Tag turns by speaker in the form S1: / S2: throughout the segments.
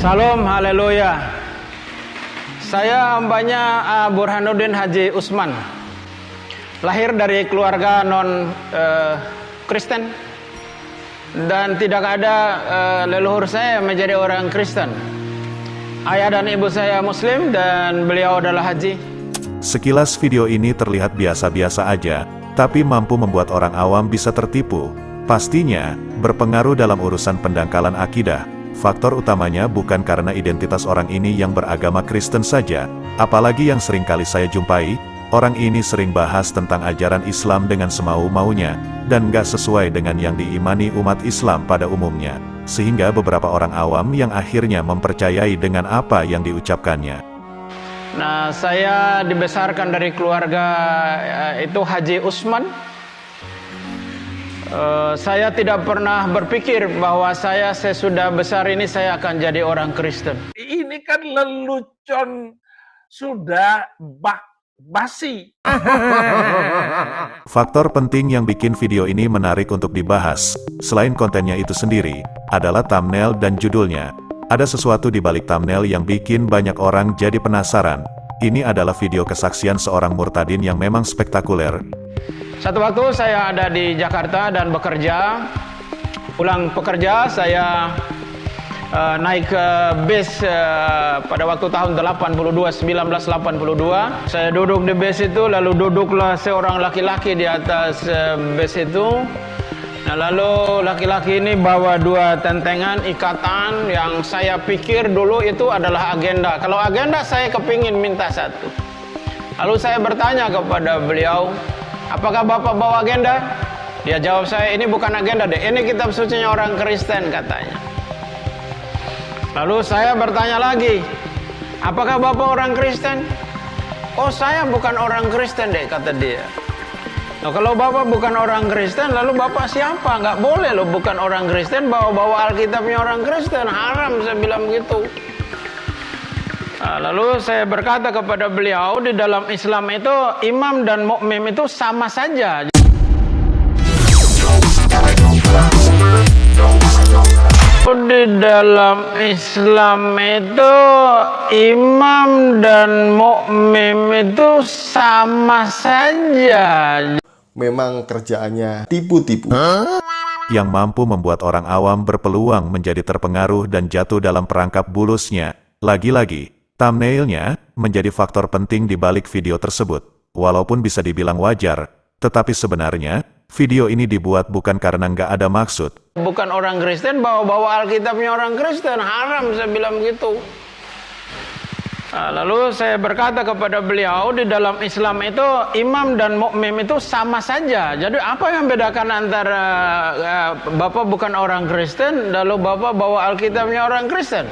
S1: Salam, haleluya. Saya hambanya Burhanuddin Haji Usman. Lahir dari keluarga non-Kristen. Dan tidak ada leluhur saya menjadi orang Kristen. Ayah dan ibu saya Muslim dan beliau adalah haji.
S2: Sekilas video ini terlihat biasa-biasa aja, tapi mampu membuat orang awam bisa tertipu. Pastinya, berpengaruh dalam urusan pendangkalan akidah. Faktor utamanya bukan karena identitas orang ini yang beragama Kristen saja, apalagi yang sering kali saya jumpai, orang ini sering bahas tentang ajaran Islam dengan semau-maunya, dan gak sesuai dengan yang diimani umat Islam pada umumnya, sehingga beberapa orang awam yang akhirnya mempercayai dengan apa yang diucapkannya.
S1: Nah, saya dibesarkan dari keluarga itu Haji Usman. Saya tidak pernah berpikir bahwa saya sesudah besar ini saya akan jadi orang Kristen.
S3: Ini kan lelucon sudah basi.
S2: Faktor penting yang bikin video ini menarik untuk dibahas, selain kontennya itu sendiri, adalah thumbnail dan judulnya. Ada sesuatu di balik thumbnail yang bikin banyak orang jadi penasaran. Ini adalah video kesaksian seorang murtadin yang memang spektakuler.
S1: Satu waktu saya ada di Jakarta dan bekerja. Pulang bekerja saya naik ke bis pada waktu tahun 1982. Saya duduk di bis itu, lalu duduklah seorang laki-laki di atas bis itu. Nah, lalu laki-laki ini bawa dua tentengan ikatan yang saya pikir dulu itu adalah agenda. Kalau agenda saya kepingin minta satu. Lalu saya bertanya kepada beliau, apakah Bapak bawa agenda? Dia jawab saya, ini bukan agenda deh, ini kitab sucinya orang Kristen katanya. Lalu saya bertanya lagi, apakah Bapak orang Kristen? Oh, saya bukan orang Kristen deh, kata dia. Nah, kalau Bapak bukan orang Kristen, lalu Bapak siapa? Nggak boleh loh bukan orang Kristen bawa-bawa Alkitabnya orang Kristen, haram, saya bilang gitu. Nah, lalu saya berkata kepada beliau, di dalam Islam itu imam dan mukmin itu sama saja. Di dalam Islam itu imam dan mukmin itu sama saja.
S4: Memang kerjaannya tipu-tipu.
S2: Yang mampu membuat orang awam berpeluang menjadi terpengaruh dan jatuh dalam perangkap bulusnya. Lagi-lagi, thumbnailnya menjadi faktor penting di balik video tersebut. Walaupun bisa dibilang wajar, tetapi sebenarnya, video ini dibuat bukan karena nggak ada maksud.
S1: Bukan orang Kristen bawa-bawa Alkitabnya orang Kristen, haram, saya bilang gitu. Nah, lalu saya berkata kepada beliau, di dalam Islam itu imam dan mukmin itu sama saja. Jadi apa yang membedakan antara Bapak bukan orang Kristen, lalu Bapak bawa Alkitabnya orang Kristen?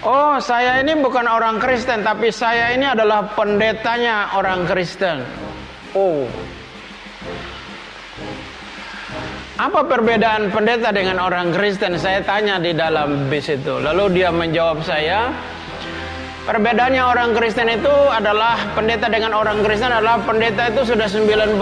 S1: Oh, saya ini bukan orang Kristen, tapi saya ini adalah pendetanya orang Kristen. Oh. Apa perbedaan pendeta dengan orang Kristen? Saya tanya di dalam bis itu. Lalu dia menjawab saya, perbedaannya orang Kristen itu adalah pendeta dengan orang Kristen adalah pendeta itu sudah 90%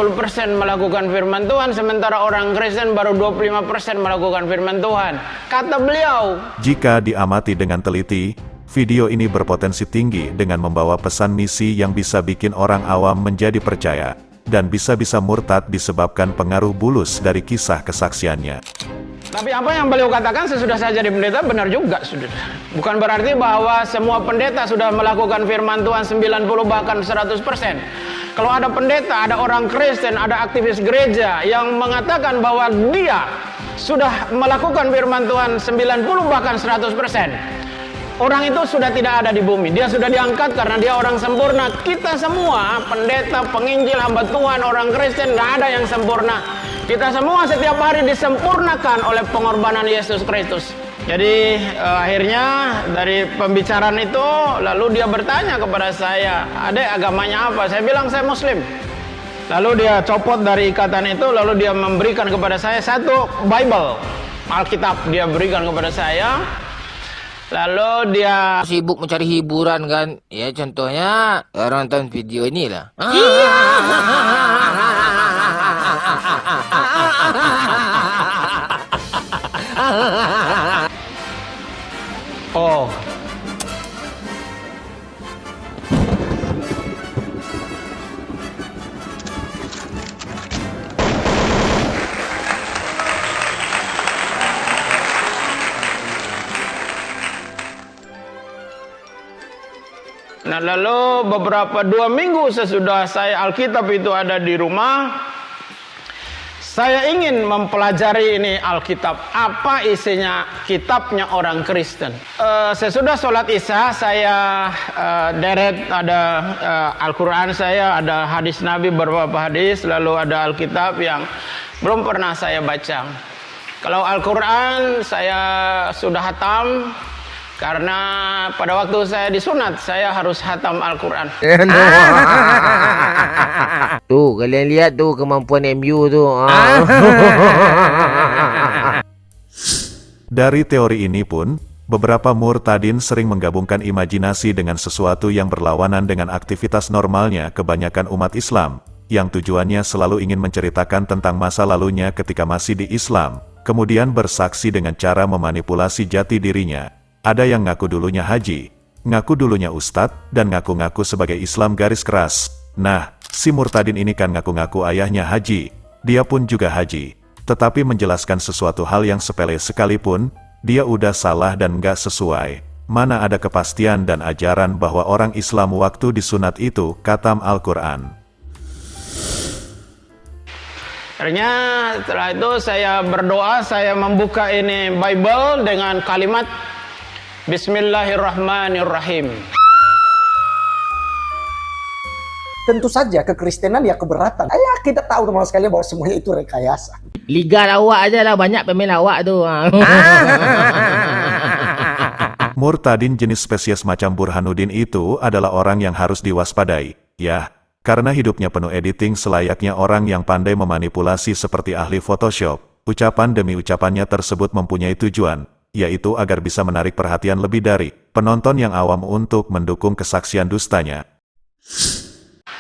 S1: melakukan firman Tuhan, sementara orang Kristen baru 25% melakukan firman Tuhan. Kata beliau.
S2: Jika diamati dengan teliti, video ini berpotensi tinggi dengan membawa pesan misi yang bisa bikin orang awam menjadi percaya, dan bisa-bisa murtad disebabkan pengaruh bulus dari kisah kesaksiannya.
S1: Tapi apa yang beliau katakan sesudah saya jadi pendeta benar juga, saudara. Bukan berarti bahwa semua pendeta sudah melakukan firman Tuhan 90 bahkan 100%. Kalau ada pendeta, ada orang Kristen, ada aktivis gereja yang mengatakan bahwa dia sudah melakukan firman Tuhan 90 bahkan 100%. Orang itu sudah tidak ada di bumi. Dia sudah diangkat karena dia orang sempurna. Kita semua, pendeta, penginjil, hamba Tuhan, orang Kristen, tidak ada yang sempurna. Kita semua setiap hari disempurnakan oleh pengorbanan Yesus Kristus. Jadi akhirnya dari pembicaraan itu, lalu dia bertanya kepada saya, "Adek, agamanya apa?" Saya bilang, "Saya Muslim." Lalu dia copot dari ikatan itu, lalu dia memberikan kepada saya satu Bible, Alkitab, dia berikan kepada saya. Lalu dia
S5: sibuk mencari hiburan kan, ya contohnya nonton video ini lah.
S1: Oh. Nah, lalu beberapa 2 minggu sesudah saya Alkitab itu ada di rumah, saya ingin mempelajari ini Alkitab. Apa isinya kitabnya orang Kristen? Sesudah sholat Isya, saya deret ada Al-Quran saya, ada hadis Nabi beberapa hadis, lalu ada Alkitab yang belum pernah saya baca. Kalau Al-Quran saya sudah hatam, karena pada waktu saya disunat, saya harus hatam Al-Quran.
S5: Tuh, kalian lihat tuh kemampuan MU tu.
S2: Dari teori ini pun, beberapa murtadin sering menggabungkan imajinasi dengan sesuatu yang berlawanan dengan aktivitas normalnya kebanyakan umat Islam, yang tujuannya selalu ingin menceritakan tentang masa lalunya ketika masih di Islam, kemudian bersaksi dengan cara memanipulasi jati dirinya. Ada yang ngaku dulunya haji, ngaku dulunya ustadz, dan ngaku-ngaku sebagai Islam garis keras. Nah, si murtadin ini kan ngaku-ngaku ayahnya haji, dia pun juga haji. Tetapi menjelaskan sesuatu hal yang sepele sekalipun, dia udah salah dan nggak sesuai. Mana ada kepastian dan ajaran bahwa orang Islam waktu disunat itu khatam Al-Quran.
S1: Akhirnya setelah itu saya berdoa, saya membuka ini Bible dengan kalimat Bismillahirrahmanirrahim.
S6: Tentu saja kekristenan ya keberatan. Ya kita tahu teman-teman sekalian bahwa semuanya itu rekayasa.
S5: Liga lawak aja lah, banyak pemain lawak tu.
S2: Murtadin jenis spesies macam Burhanuddin itu adalah orang yang harus diwaspadai, ya. Karena hidupnya penuh editing selayaknya orang yang pandai memanipulasi seperti ahli Photoshop. Ucapan demi ucapannya tersebut mempunyai tujuan, yaitu agar bisa menarik perhatian lebih dari penonton yang awam untuk mendukung kesaksian dustanya.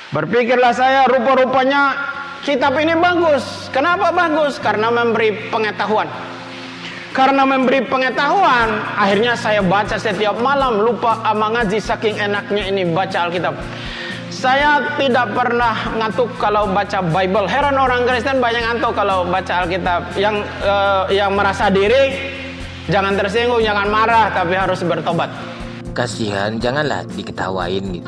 S1: Berpikirlah saya, rupa-rupanya kitab ini bagus. Kenapa bagus? Karena memberi pengetahuan. Karena memberi pengetahuan, akhirnya saya baca setiap malam, lupa ama ngaji saking enaknya ini baca Alkitab. Saya tidak pernah ngantuk kalau baca Bible. Heran orang Kristen banyak ngantuk kalau baca Alkitab. Yang merasa diri, jangan tersinggung, jangan marah, tapi harus bertobat.
S5: Kasihan, janganlah diketawain gitu.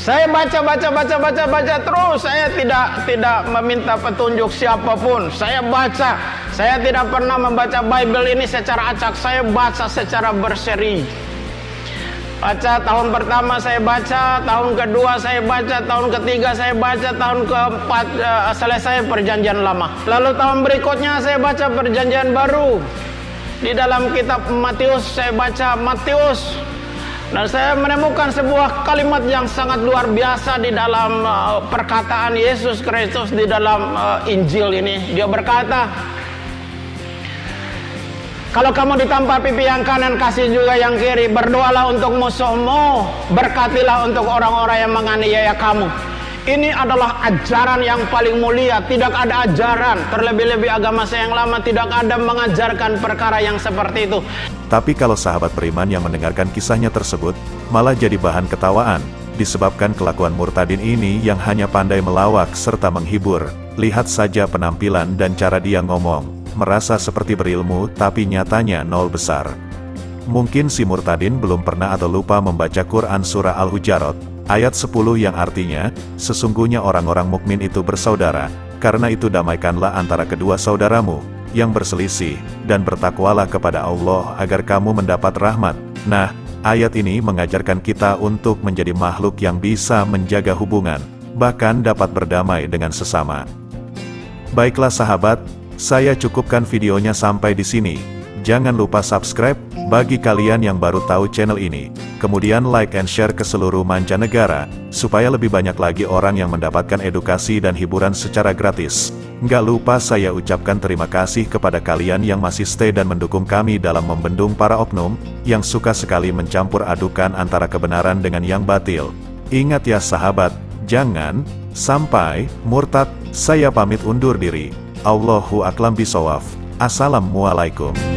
S1: Saya baca terus. Saya tidak meminta petunjuk siapapun. Saya baca. Saya tidak pernah membaca Bible ini secara acak. Saya baca secara berseri. Baca tahun pertama saya baca, tahun kedua saya baca, tahun ketiga saya baca, tahun keempat selesai perjanjian lama. Lalu tahun berikutnya saya baca perjanjian baru. Di dalam kitab Matius saya baca Matius. Dan saya menemukan sebuah kalimat yang sangat luar biasa di dalam perkataan Yesus Kristus di dalam Injil ini. Dia berkata, kalau kamu ditampar pipi yang kanan, kasih juga yang kiri. Berdoalah untuk musuhmu, berkatilah untuk orang-orang yang menganiaya kamu. Ini adalah ajaran yang paling mulia. Tidak ada ajaran, terlebih-lebih agama saya yang lama tidak ada mengajarkan perkara yang seperti itu.
S2: Tapi kalau sahabat beriman yang mendengarkan kisahnya tersebut, malah jadi bahan ketawaan, disebabkan kelakuan murtadin ini yang hanya pandai melawak serta menghibur. Lihat saja penampilan dan cara dia ngomong, merasa seperti berilmu tapi nyatanya nol besar. Mungkin si murtadin belum pernah atau lupa membaca Quran surah Al-Hujarat, ayat 10 yang artinya, sesungguhnya orang-orang mukmin itu bersaudara, karena itu damaikanlah antara kedua saudaramu yang berselisih, dan bertakwalah kepada Allah agar kamu mendapat rahmat. Nah, ayat ini mengajarkan kita untuk menjadi makhluk yang bisa menjaga hubungan, bahkan dapat berdamai dengan sesama. Baiklah sahabat, saya cukupkan videonya sampai di sini. Jangan lupa subscribe bagi kalian yang baru tahu channel ini. Kemudian like and share ke seluruh mancanegara, supaya lebih banyak lagi orang yang mendapatkan edukasi dan hiburan secara gratis. Nggak lupa saya ucapkan terima kasih kepada kalian yang masih stay dan mendukung kami dalam membendung para oknum, yang suka sekali mencampur adukan antara kebenaran dengan yang batil. Ingat ya sahabat, jangan sampai murtad. Saya pamit undur diri. Allahu a'lam bishawab. Assalamualaikum.